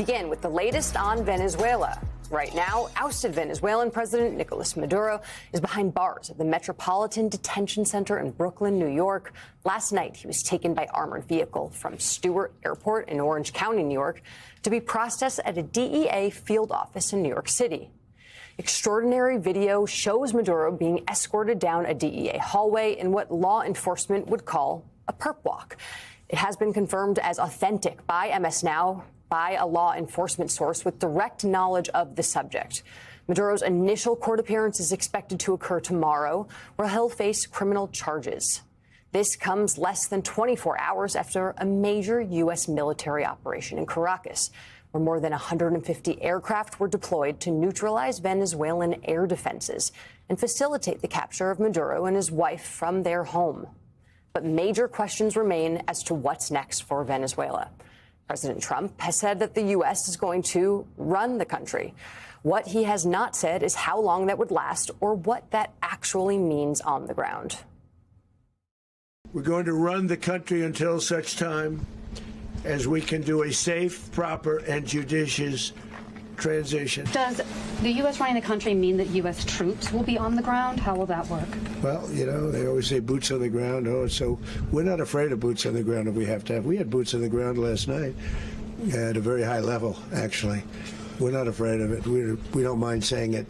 begin with the latest on Venezuela. Right now, ousted Venezuelan President Nicolas Maduro is behind bars at the Metropolitan Detention Center in Brooklyn, New York. Last night, he was taken by armored vehicle from Stewart Airport in Orange County, New York, to be processed at a DEA field office in New York City. Extraordinary video shows Maduro being escorted down a DEA hallway in what law enforcement would call a perp walk. It has been confirmed as authentic by MS Now, by a law enforcement source with direct knowledge of the subject. Maduro's initial court appearance is expected to occur tomorrow, where he'll face criminal charges. This comes less than 24 hours after a major U.S. military operation in Caracas, where more than 150 aircraft were deployed to neutralize Venezuelan air defenses and facilitate the capture of Maduro and his wife from their home. But major questions remain as to what's next for Venezuela. President Trump has said that the U.S. is going to run the country. What he has not said is how long that would last or what that actually means on the ground. We're going to run the country until such time as we can do a safe, proper, and judicious transition. Does the U.S. running the country mean that U.S. troops will be on the ground? How will that work? Well, you know, they always say boots on the ground. Oh, so we're not afraid of boots on the ground if we have to have. We had boots on the ground last night at a very high level, actually. We're not afraid of it. We don't mind saying it.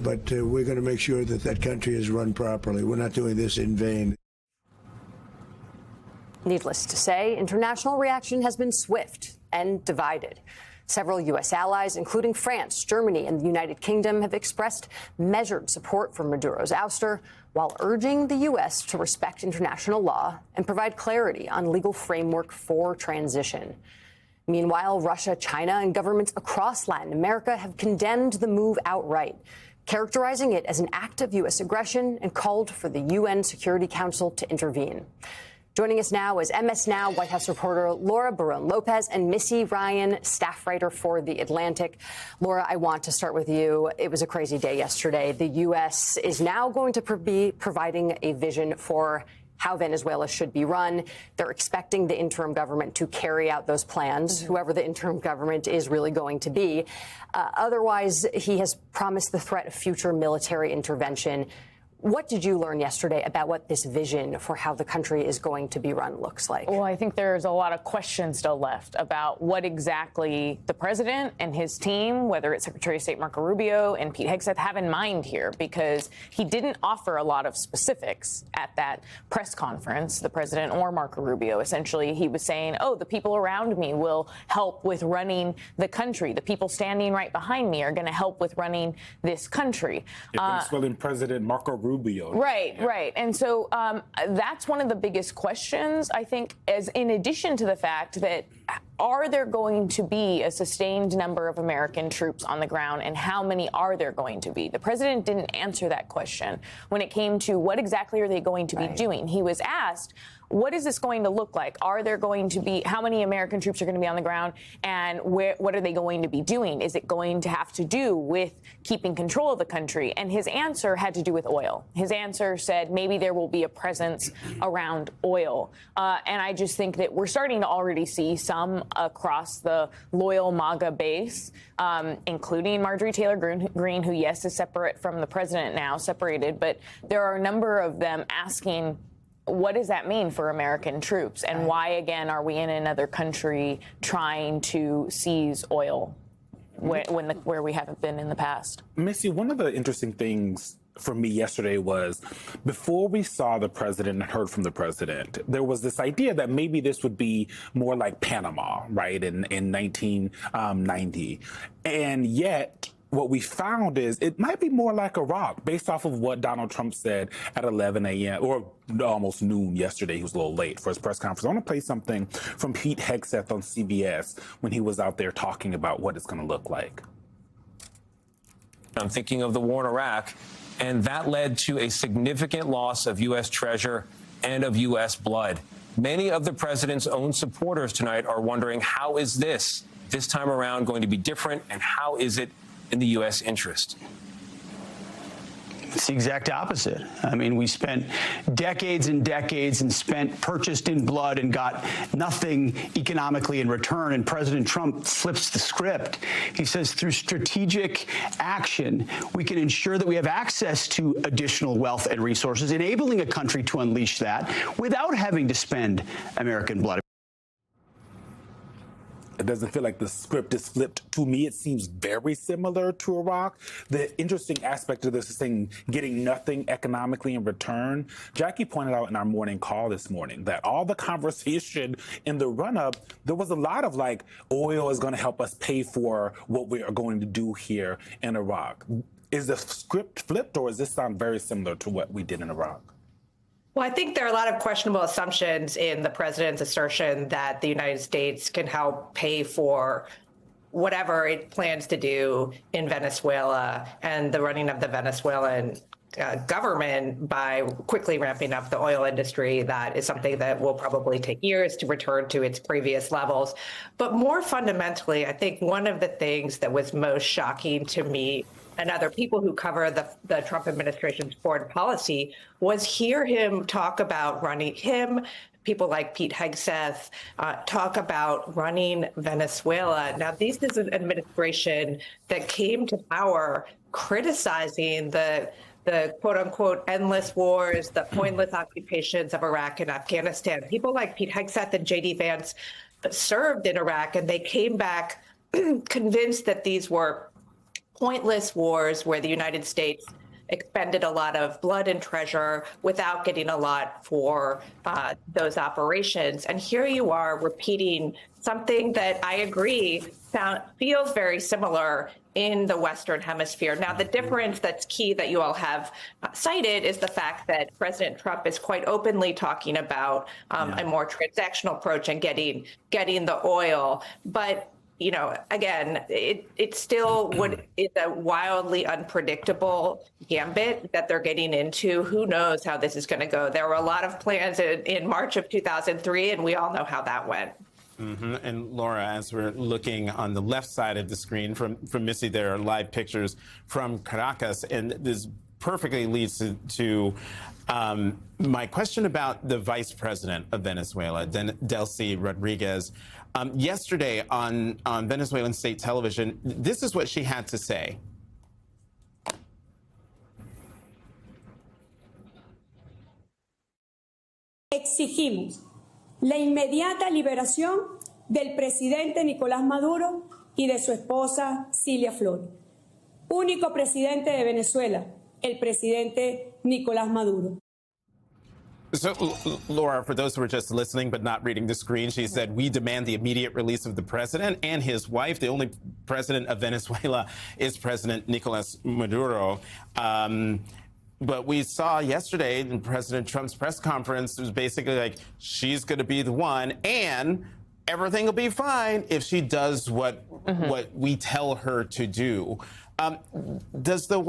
But we're going to make sure that that country is run properly. We're not doing this in vain. Needless to say, international reaction has been swift and divided. Several U.S. allies, including France, Germany, and the United Kingdom, have expressed measured support for Maduro's ouster, while urging the U.S. to respect international law and provide clarity on legal framework for transition. Meanwhile, Russia, China, and governments across Latin America have condemned the move outright, characterizing it as an act of U.S. aggression and called for the UN Security Council to intervene. Joining us now is MS Now White House reporter Laura Barone-Lopez and Missy Ryan, staff writer for The Atlantic. Laura, I want to start with you. It was a crazy day yesterday. The U.S. is now going to be providing a vision for how Venezuela should be run. They're expecting the interim government to carry out those plans, whoever the interim government is really going to be. Otherwise, he has promised the threat of future military intervention. What did you learn yesterday about what this vision for how the country is going to be run looks like? Well, I think there's a lot of questions still left about what exactly the president and his team, whether it's Secretary of State Marco Rubio and Pete Hegseth, have in mind here, because he didn't offer a lot of specifics at that press conference, the president or Marco Rubio. Essentially, he was saying, oh, the people around me will help with running the country. The people standing right behind me are going to help with running this country. Venezuelan President Marco Rubio. Right. And so that's one of the biggest questions, I think, as in addition to the fact that are there going to be a sustained number of American troops on the ground, and how many are there going to be? The president didn't answer that question when it came to what exactly are they going to be doing. He was asked, what is this going to look like? Are there going to be, how many American troops are going to be on the ground, and what are they going to be doing? Is it going to have to do with keeping control of the country? And his answer had to do with oil. His answer said maybe there will be a presence around oil. And I just think that we're starting to already see some across the loyal MAGA base, including Marjorie Taylor Greene, who, yes, is separate from the president now, separated, but there are a number of them asking, what does that mean for American troops? And why, again, are we in another country trying to seize oil where we haven't been in the past? Missy, one of the interesting things for me yesterday was before we saw the president and heard from the president, there was this idea that maybe this would be more like Panama, right, in 1990. And yet what we found is it might be more like Iraq, based off of what Donald Trump said at 11 a.m. or almost noon yesterday. He was a little late for his press conference. I want to play something from Pete Hegseth on CBS when he was out there talking about what it's going to look like. I'm thinking of the war in Iraq, and that led to a significant loss of U.S. treasure and of U.S. blood. Many of the president's own supporters tonight are wondering, how is this time around going to be different, and how is it in the U.S. interest? It's the exact opposite. I mean, we spent decades and decades and purchased in blood and got nothing economically in return. And President Trump flips the script. He says through strategic action, we can ensure that we have access to additional wealth and resources, enabling a country to unleash that without having to spend American blood. It doesn't feel like the script is flipped. To me, it seems very similar to Iraq. The interesting aspect of this is saying getting nothing economically in return. Jackie pointed out in our morning call this morning that all the conversation in the run-up, there was a lot of like, oil is going to help us pay for what we are going to do here in Iraq. Is the script flipped, or does this sound very similar to what we did in Iraq? Well, I think there are a lot of questionable assumptions in the president's assertion that the United States can help pay for whatever it plans to do in Venezuela and the running of the Venezuelan government by quickly ramping up the oil industry. That is something that will probably take years to return to its previous levels. But more fundamentally, I think one of the things that was most shocking to me and other people who cover the Trump administration's foreign policy was hear him talk about people like Pete Hegseth talk about running Venezuela. Now, this is an administration that came to power criticizing the quote unquote endless wars, the pointless occupations of Iraq and Afghanistan. People like Pete Hegseth and J.D. Vance served in Iraq, and they came back convinced that these were pointless wars where the United States expended a lot of blood and treasure without getting a lot for those operations. And here you are repeating something that I agree feels very similar in the Western Hemisphere. Now, the difference that's key that you all have cited is the fact that President Trump is quite openly talking about a more transactional approach and getting the oil. But again, it still is a wildly unpredictable gambit that they're getting into. Who knows how this is going to go? There were a lot of plans in March of 2003, and we all know how that went. Mm-hmm. And Laura, as we're looking on the left side of the screen from Missy, there are live pictures from Caracas, and this perfectly leads to my question about the vice president of Venezuela, Delcy Rodriguez. Yesterday on Venezuelan state television, this is what she had to say. Exigimos la inmediata liberación del presidente Nicolás Maduro y de su esposa Cilia Flores. Único presidente de Venezuela, el presidente Nicolás Maduro. So, Laura, for those who are just listening but not reading the screen, she said, we demand the immediate release of the president and his wife. The only president of Venezuela is President Nicolás Maduro. But we saw yesterday in President Trump's press conference, it was basically like, she's going to be the one, and everything will be fine if she does what we tell her to do. Does the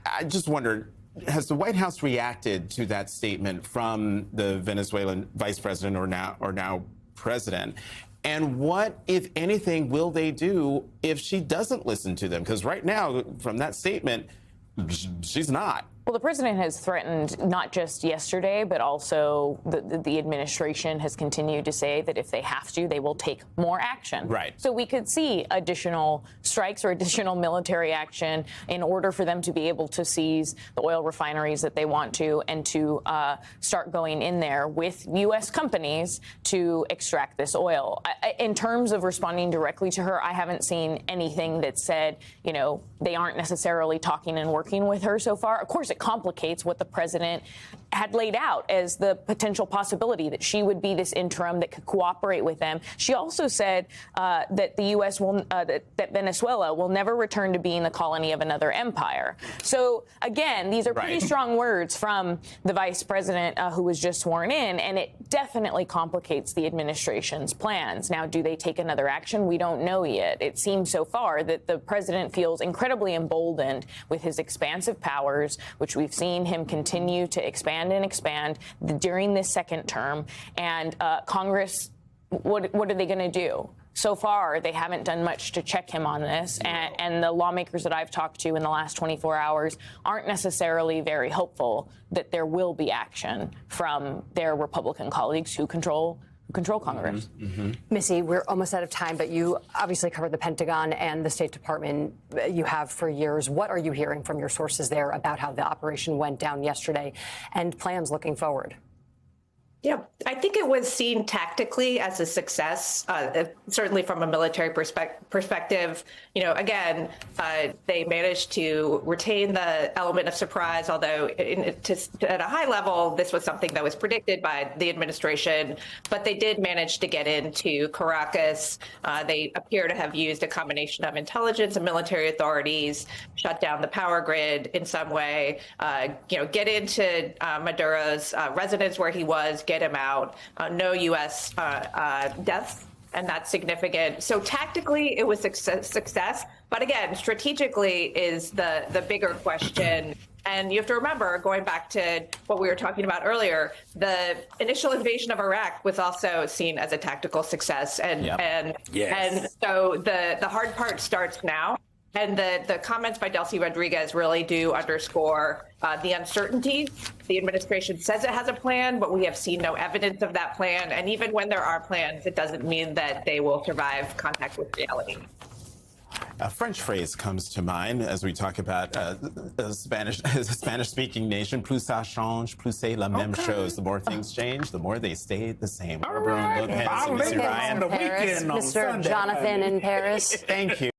I just wondered, has the White House reacted to that statement from the Venezuelan vice president or now president? And what, if anything, will they do if she doesn't listen to them? Because right now, from that statement, she's not. Well, the president has threatened, not just yesterday, but also the administration has continued to say that if they have to, they will take more action. Right. So we could see additional strikes or additional military action in order for them to be able to seize the oil refineries that they want to and to start going in there with U.S. companies to extract this oil. In terms of responding directly to her, I haven't seen anything that said, they aren't necessarily talking and working with her so far. Of course, it complicates what the president had laid out as the potential possibility that she would be this interim that could cooperate with them. She also said that the U.S. will, that Venezuela will never return to being the colony of another empire. So, again, these are pretty strong words from the vice president who was just sworn in, and it definitely complicates the administration's plans. Now, do they take another action? We don't know yet. It seems so far that the president feels incredibly emboldened with his expansive powers, which we've seen him continue to expand and expand during this second term. And Congress, what are they going to do? so far, they haven't done much to check him on this. And the lawmakers that I've talked to in the last 24 hours aren't necessarily very hopeful that there will be action from their Republican colleagues who control Congress. Missy, we're almost out of time, but you obviously covered the Pentagon and the State Department. You have for years. What are you hearing from your sources there about how the operation went down yesterday and plans looking forward? Yeah, I think it was seen tactically as a success, certainly from a military perspective. You know, again, they managed to retain the element of surprise, although at a high level, this was something that was predicted by the administration. But they did manage to get into Caracas. They appear to have used a combination of intelligence and military authorities, shut down the power grid in some way, get into Maduro's residence where he was, get him out. No U.S. Deaths, and that's significant. So tactically, it was success. But again, strategically is the bigger question. And you have to remember, going back to what we were talking about earlier, the initial invasion of Iraq was also seen as a tactical success. And so the hard part starts now. And the comments by Delcy Rodriguez really do underscore the uncertainty. The administration says it has a plan, but we have seen no evidence of that plan. And even when there are plans, it doesn't mean that they will survive contact with reality. A French phrase comes to mind as we talk about a Spanish-speaking nation. Plus ça change, plus c'est la même chose. The more things change, the more they stay the same. All right. Mr. Jonathan in Paris. Thank you.